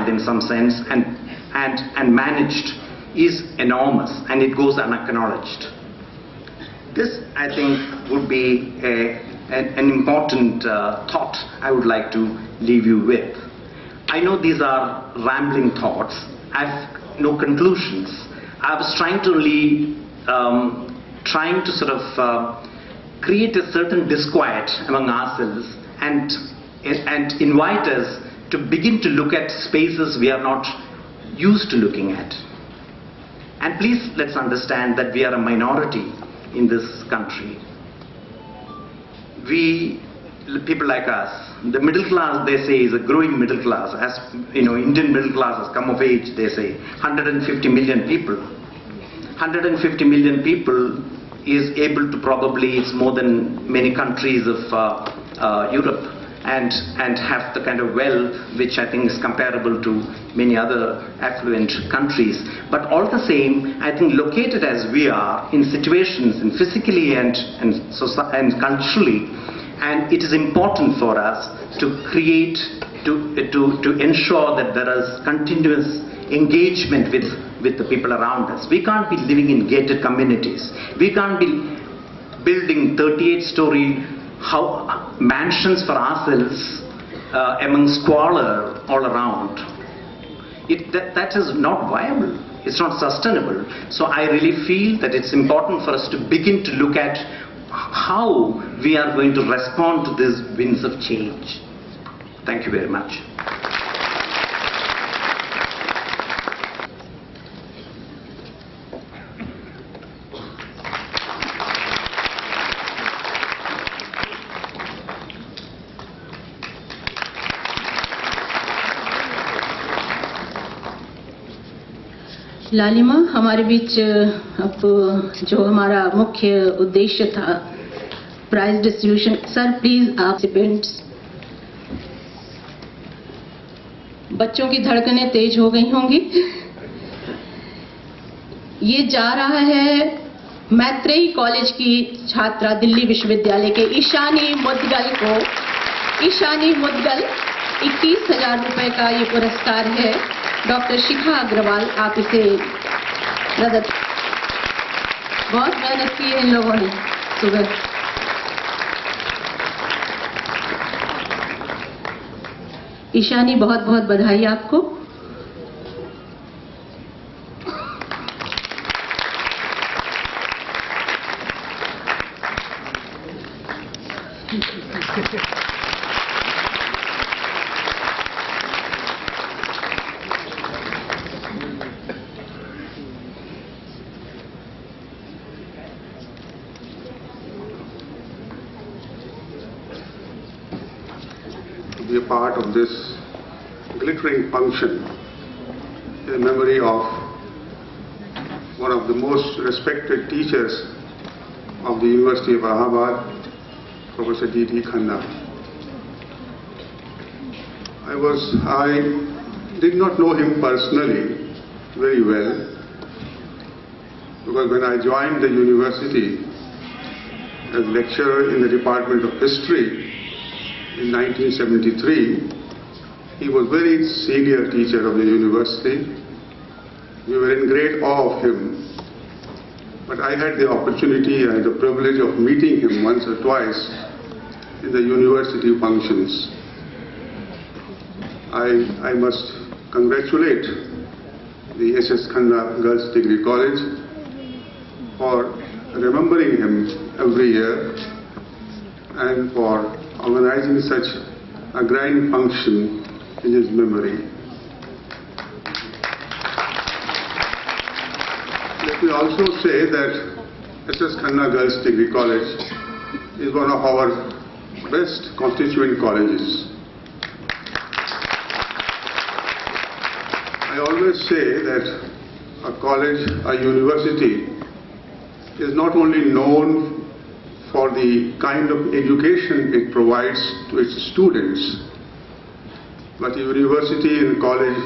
in some sense and managed is enormous, and it goes unacknowledged. This, I think, would be an important thought I would like to leave you with. I know these are rambling thoughts. I have no conclusions. I was trying to sort of create a certain disquiet among ourselves and invite us to begin to look at spaces we are not used to looking at. And please, let's understand that we are a minority in this country. People like us, the middle class, they say, is a growing middle class. As you know, Indian middle class has come of age, they say. 150 million people. 150 million people is able to probably, it's more than many countries of Europe, and have the kind of wealth which I think is comparable to many other affluent countries. But all the same, I think located as we are in situations, and physically and culturally, and it is important for us to create, to ensure that there is continuous engagement with the people around us. We can't be living in gated communities. We can't be building 38-story mansions for ourselves among squalor all around. That is not viable. It's not sustainable. So I really feel that it's important for us to begin to look at how we are going to respond to these winds of change. Thank you very much. लालिमा, हमारे बीच अब जो हमारा मुख्य उद्देश्य था prize distribution, sir please आप parents, बच्चों की धड़कनें तेज हो गई होंगी। ये जा रहा है मैत्रेयी कॉलेज की छात्रा दिल्ली विश्वविद्यालय के ईशानी मुदगल को। ईशानी मुदगल 21,000 रुपए का ये पुरस्कार है। डॉक्टर शिखा अग्रवाल, आप इसे मदद, बहुत मेहनत की है इन लोगों ने सुबह। ईशानी, बहुत बहुत बधाई आपको। Be a part of this glittering function in memory of one of the most respected teachers of the University of Allahabad, Professor D.T. Khanna. I did not know him personally very well, because when I joined the university as lecturer in the Department of History in 1973, he was a very senior teacher of the university. We were in great awe of him. But I had the opportunity and the privilege of meeting him once or twice in the university functions. I must congratulate the S.S. Khanna Girls Degree College for remembering him every year and for organizing such a grand function in his memory. Let me also say that S.S. Khanna Girls Degree College is one of our best constituent colleges. I always say that a college, a university, is not only known for the kind of education it provides to its students, but a university and college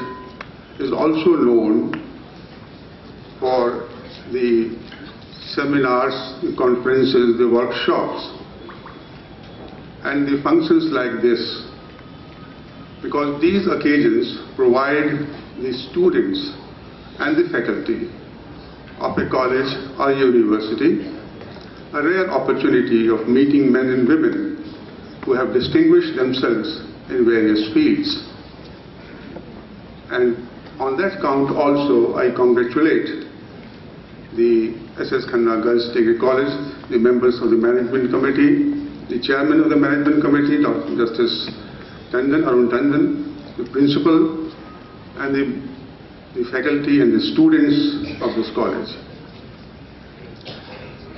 is also known for the seminars, the conferences, the workshops, and the functions like this because these occasions provide the students and the faculty of a college or university a rare opportunity of meeting men and women who have distinguished themselves in various fields. And on that count also, I congratulate the SS Khanna Girls Degree College, the members of the management committee, the chairman of the management committee, Dr. Justice Arun Tandon, the principal, and the faculty and the students of this college.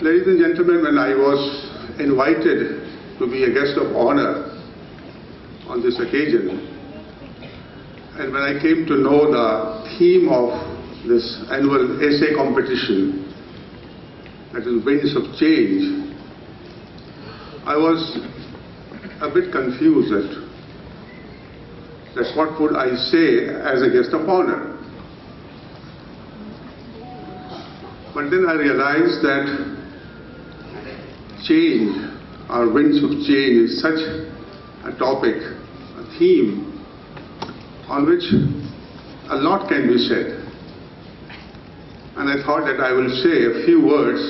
Ladies and gentlemen, when I was invited to be a guest of honor on this occasion, and when I came to know the theme of this annual essay competition, that is Winds of Change, I was a bit confused that what would I say as a guest of honor. But then I realized that change, or winds of change, is such a topic, a theme, on which a lot can be said. And I thought that I will say a few words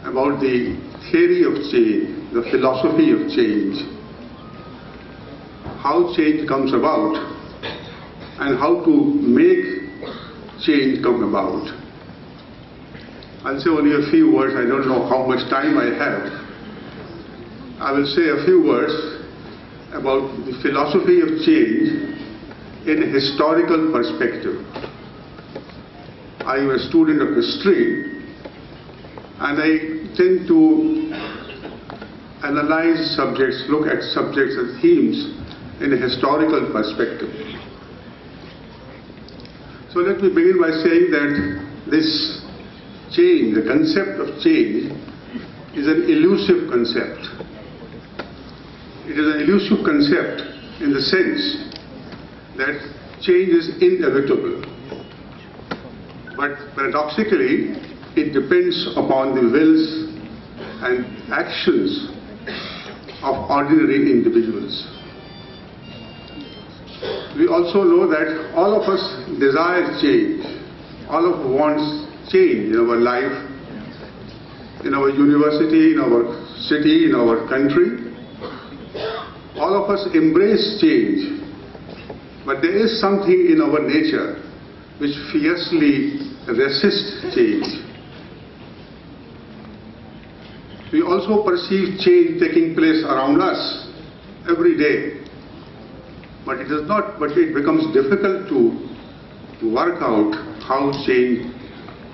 about the theory of change, the philosophy of change, how change comes about, and how to make change come about. I'll say only a few words. I don't know how much time I have. I will say a few words about the philosophy of change in a historical perspective. I am a student of history, and I tend to analyze subjects, look at subjects and themes in a historical perspective. So let me begin by saying that this change, the concept of change, is an elusive concept. It is an elusive concept in the sense that change is inevitable. But paradoxically, it depends upon the wills and actions of ordinary individuals. We also know that all of us desire change. All of us want change in our life, in our university, in our city, in our country. All of us embrace change, but there is something in our nature which fiercely resists change. We also perceive change taking place around us every day, but it becomes difficult to work out how change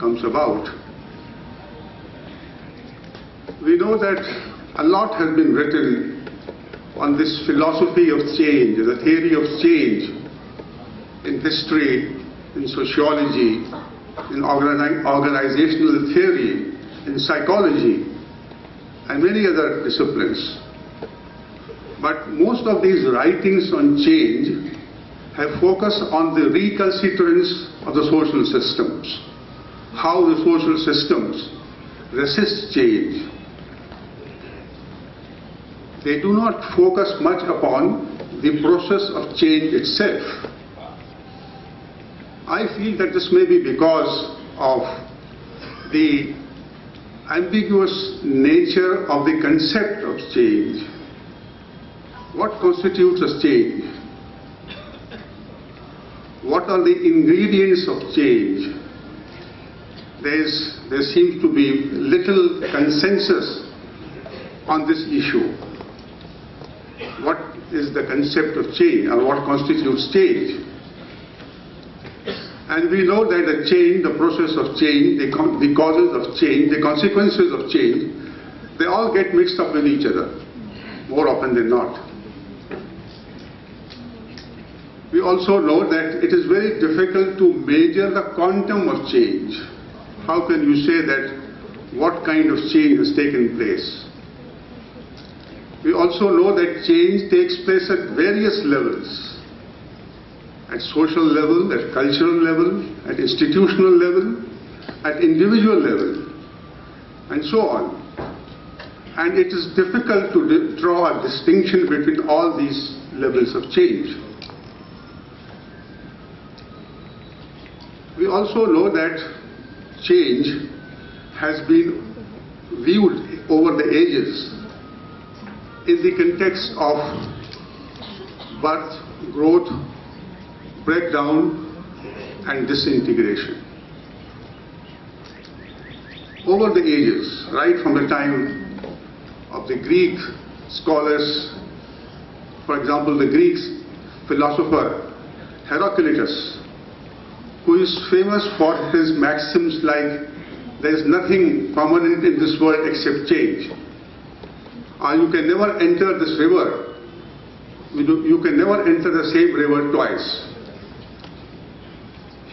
comes about. We know that a lot has been written on this philosophy of change, the theory of change, in history, in sociology, in organizational theory, in psychology, and many other disciplines. But most of these writings on change have focused on the recalcitrance of the social systems, how the social systems resist change. They do not focus much upon the process of change itself. I feel that this may be because of the ambiguous nature of the concept of change. What constitutes a change? What are the ingredients of change? There seems to be little consensus on this issue. What is the concept of change, or what constitutes change? And we know that the change, the process of change, the causes of change, the consequences of change, they all get mixed up with each other, more often than not. We also know that it is very difficult to measure the quantum of change. How can you say that what kind of change has taken place? We also know that change takes place at various levels. At social level, at cultural level, at institutional level, at individual level, and so on. And it is difficult to draw a distinction between all these levels of change. We also know that change has been viewed over the ages in the context of birth, growth, breakdown, and disintegration. Over the ages, right from the time of the Greek scholars, for example, the Greek philosopher Heraclitus, who is famous for his maxims like, there is nothing permanent in this world except change. Or you can never enter this river. You can never enter the same river twice.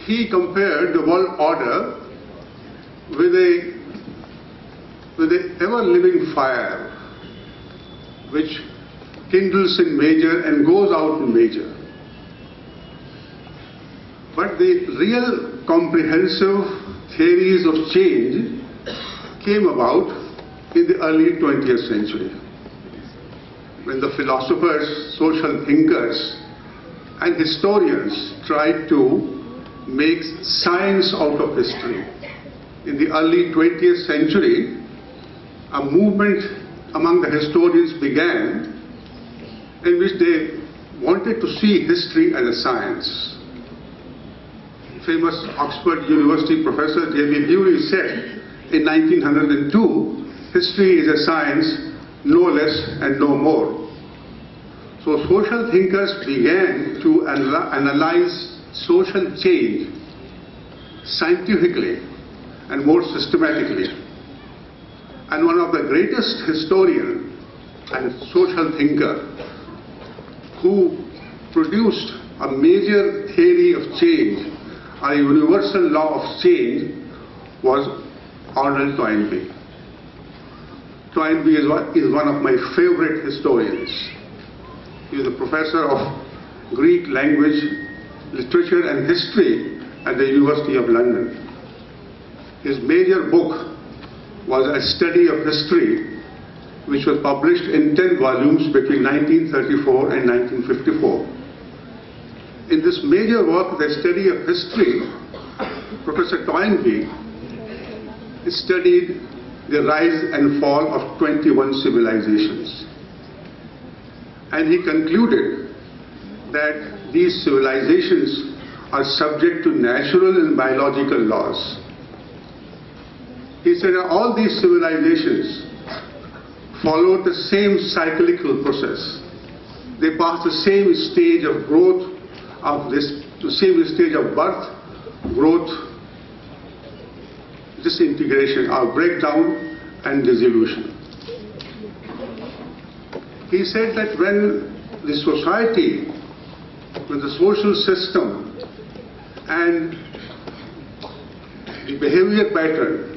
He compared the world order with an ever-living fire which kindles in major and goes out in major. But the real comprehensive theories of change came about in the early 20th century, when the philosophers, social thinkers, and historians tried to make science out of history. In the early 20th century, a movement among the historians began in which they wanted to see history as a science. Famous Oxford University professor J.B. Bury said in 1902, history is a science, no less and no more. So social thinkers began to analyze social change scientifically and more systematically. And one of the greatest historians and social thinker who produced a major theory of change, a universal law of change, was Arnold Toynbee. Toynbee is one of my favorite historians. He is a professor of Greek language, literature and history at the University of London. His major book was a study of history which was published in 10 volumes between 1934 and 1954. In this major work, the study of history, Professor Toynbee studied the rise and fall of 21 civilizations. And he concluded that these civilizations are subject to natural and biological laws. He said that all these civilizations follow the same cyclical process. They pass the same stage of growth, the same stage of birth, growth, disintegration, or breakdown and dissolution. He said that when the society, when the social system and the behavior pattern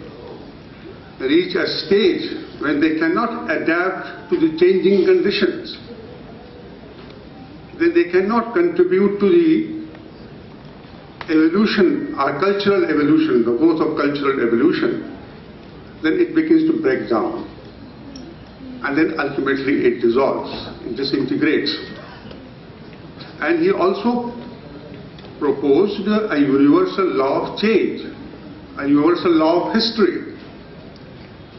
reach a stage when they cannot adapt to the changing conditions, then they cannot contribute to the evolution, our cultural evolution, the growth of cultural evolution, then it begins to break down. And then ultimately it dissolves, it disintegrates. And he also proposed a universal law of change, a universal law of history.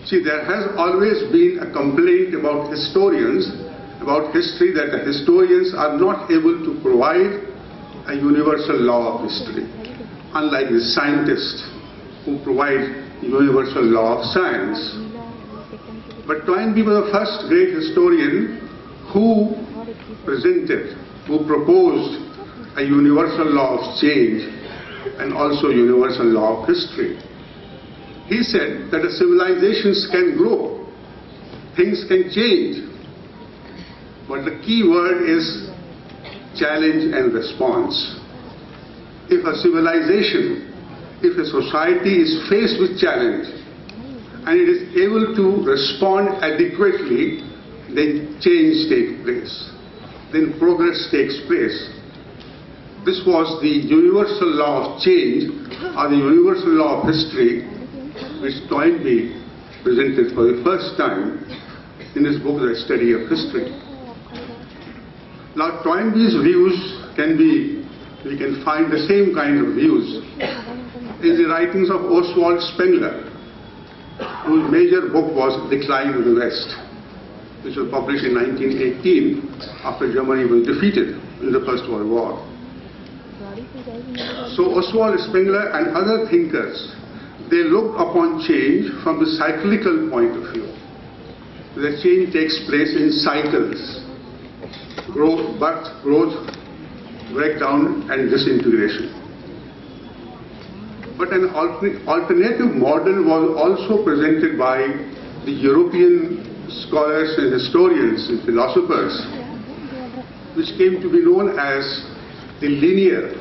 See, there has always been a complaint about historians, about history, that the historians are not able to provide a universal law of history, unlike the scientists who provide universal law of science. But Toynbee was the first great historian who proposed a universal law of change and also universal law of history. He said that the civilizations can grow, things can change, but the key word is challenge and response. If a civilization, if a society is faced with challenge and it is able to respond adequately, then change takes place, then progress takes place. This was the universal law of change, or the universal law of history, which Toynbee presented for the first time in his book, The Study of History. Now, Toynbee's views we can find the same kind of views in the writings of Oswald Spengler, whose major book was Decline of the West, which was published in 1918 after Germany was defeated in the First World War. So Oswald Spengler and other thinkers, they looked upon change from the cyclical point of view. The change takes place in cycles: growth, birth, growth, breakdown, and disintegration. But an alternative model was also presented by the European scholars and historians and philosophers, which came to be known as the linear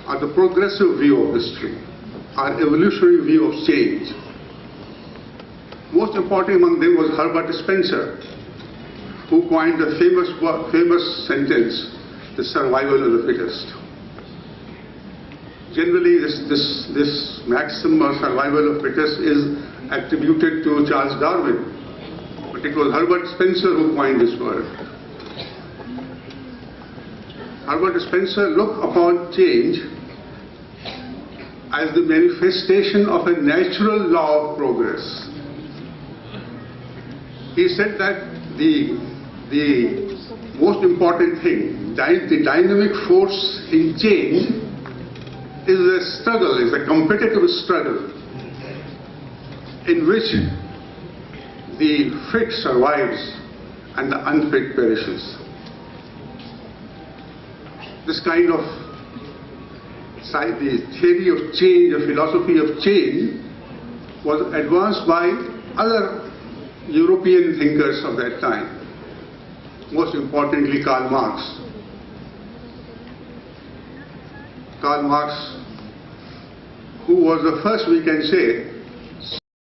or the progressive view of history, or evolutionary view of change. Most important among them was Herbert Spencer, who coined the famous sentence, "the survival of the fittest." Generally, this maxim or survival of fittest is attributed to Charles Darwin, but it was Herbert Spencer who coined this word. Herbert Spencer looked upon change as the manifestation of a natural law of progress. He said that the most important thing, the dynamic force in change, is a struggle, is a competitive struggle in which the fit survives and the unfit perishes. This kind of the theory of change, the philosophy of change, was advanced by other European thinkers of that time, most importantly Karl Marx. Karl Marx, who was the first, we can say,